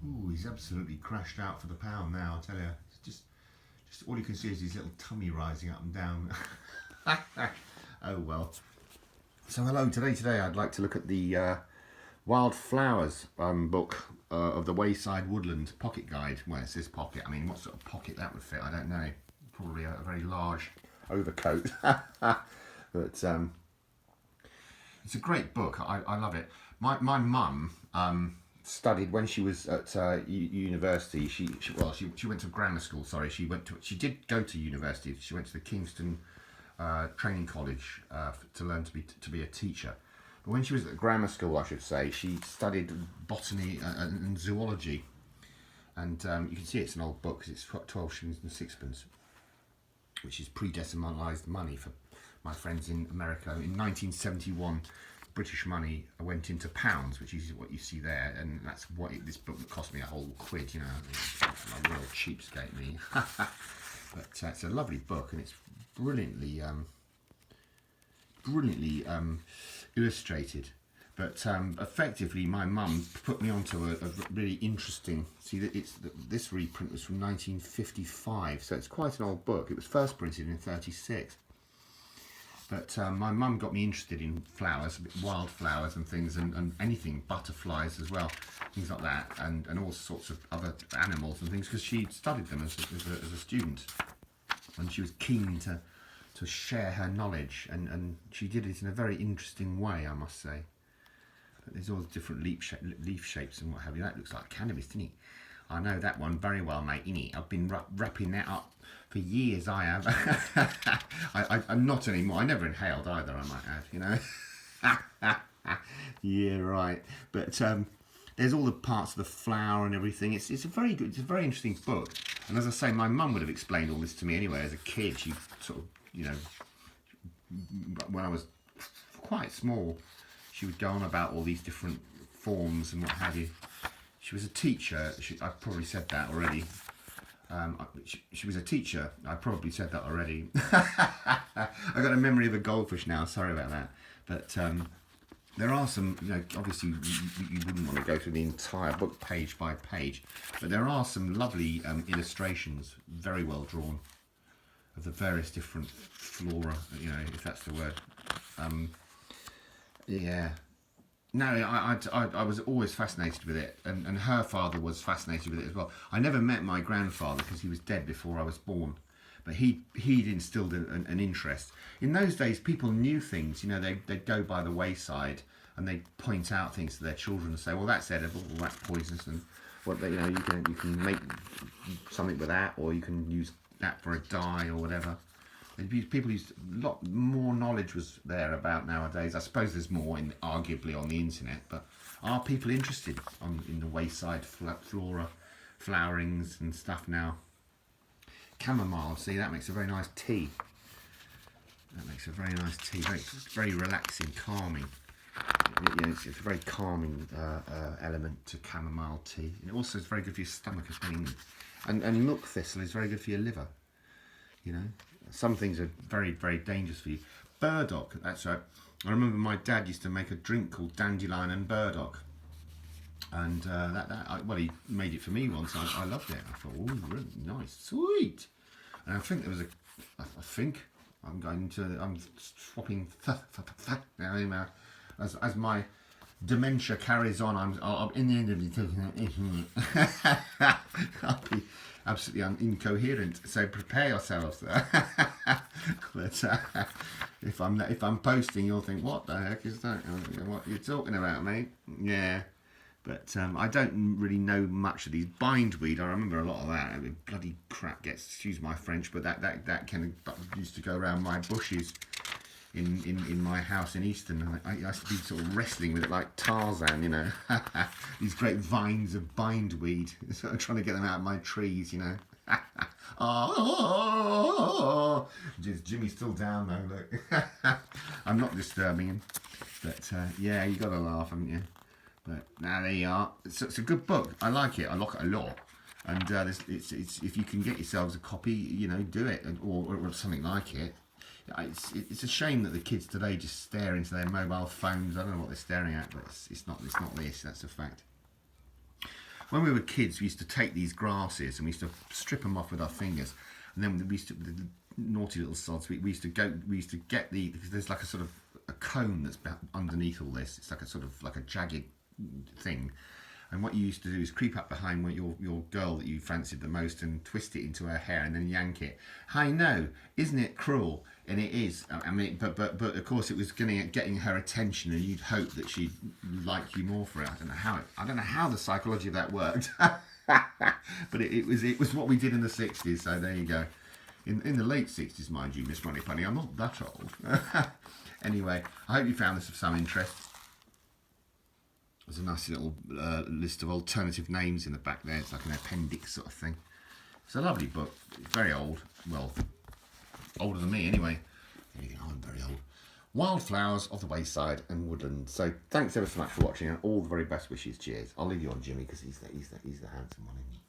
Ooh, he's absolutely crashed out for the pound now, I tell you. It's just all you can see is his little tummy rising up and down. Oh well. So hello, today I'd like to look at the Wild Flowers book of the Wayside Woodland Pocket Guide. Well, it says pocket. I mean, what sort of pocket that would fit, I don't know. Probably a very large overcoat. But it's a great book. I love it. My mum studied when she was at university. She went to grammar school. Sorry, she did go to university. She went to the Kingston Training College to learn to be a teacher. But when she was at grammar school, I should say, she studied botany and zoology. And you can see it's an old book because it's 12 shillings and sixpence, which is pre-decimalised money for my friends in America. In 1971, British money went into pounds, which is what you see there, and that's what this book cost me a whole quid, you know. A real cheapskate, me. But it's a lovely book, and it's brilliantly illustrated. But effectively, my mum put me onto a really interesting. See, this reprint was from 1955, so it's quite an old book. It was first printed in '36. But my mum got me interested in flowers, wildflowers and things, and anything, butterflies as well, things like that, and all sorts of other animals and things, because she studied them as a student, and she was keen to share her knowledge, and she did it in a very interesting way, I must say. But there's all different leaf shapes and what have you. That looks like cannabis, doesn't it? I know that one very well, mate, innit? I've been wrapping that up for years, I have. I'm not anymore. I never inhaled either, I might add, you know. Yeah, right. But there's all the parts of the flower and everything. It's a very good, it's a very interesting book. And as I say, my mum would have explained all this to me anyway as a kid. She sort of, you know, when I was quite small, she would go on about all these different forms and what have you. She was a teacher. I've probably said that already. She was a teacher. I probably said that already. I got a memory of a goldfish now. Sorry about that. But there are some, you know, obviously you wouldn't want to go through the entire book page by page, but there are some lovely illustrations, very well drawn, of the various different flora, you know, if that's the word. Yeah. No, I was always fascinated with it, and her father was fascinated with it as well. I never met my grandfather because he was dead before I was born, but he'd instilled an interest. In those days, people knew things, you know, they'd go by the wayside and they'd point out things to their children and say, well, that's edible, or that's poisonous, and what, you know, you can make something with that, or you can use that for a dye or whatever. People used a lot more knowledge was there about nowadays. I suppose there's more arguably on the internet, but are people interested in the wayside flora, flowerings and stuff now? Chamomile, see, that makes a very nice tea. That makes a very nice tea. Very relaxing, calming. You know, it's a very calming element to chamomile tea. And it also is very good for your stomach as well. And milk thistle is very good for your liver. You know, some things are very, very dangerous for you. Burdock, that's right. I remember my dad used to make a drink called dandelion and burdock, and well, he made it for me once. I loved it. I thought, oh, really nice, sweet. And I think I think I'm swapping now. As my dementia carries on, I'm in the end of it. I'll be absolutely incoherent. So prepare yourselves. But if I'm posting, you'll think, what the heck is that? What you're talking about, mate? Yeah. But I don't really know much of these. Bindweed, I remember a lot of that. I mean, bloody crap gets, excuse my French, but that kind of used to go around my bushes in my house in Easton. I used to be sort of wrestling with it like Tarzan, you know. These great vines of bindweed, sort of trying to get them out of my trees, you know. Oh, Jimmy's still down though, look. I'm not disturbing him, but yeah, you got to laugh, haven't you? But now there you are. It's a good book. I like it. I like it a lot. And it's if you can get yourselves a copy, you know, do it, or something like it. It's a shame that the kids today just stare into their mobile phones. I don't know what they're staring at, but it's not this. That's a fact. when we were kids, we used to take these grasses and we used to strip them off with our fingers, and then we used to, the naughty little sods. We used to get because there's like a sort of a cone that's underneath all this. It's like a sort of like a jagged thing. And what you used to do is creep up behind your girl that you fancied the most and twist it into her hair and then yank it. I know, isn't it cruel? And it is. I mean, but of course it was getting her attention, and you'd hope that she'd like you more for it. I don't know how the psychology of that worked, but it was what we did in the 60s. So there you go. In the late 60s, mind you, Miss Moneypenny. I'm not that old. Anyway, I hope you found this of some interest. There's a nice little list of alternative names in the back there. It's like an appendix sort of thing. It's a lovely book. It's very old. Well, older than me anyway. I'm very old. Wildflowers of the Wayside and Woodland. So thanks ever so much for watching, and all the very best wishes. Cheers. I'll leave you on Jimmy because he's the handsome one, isn't he?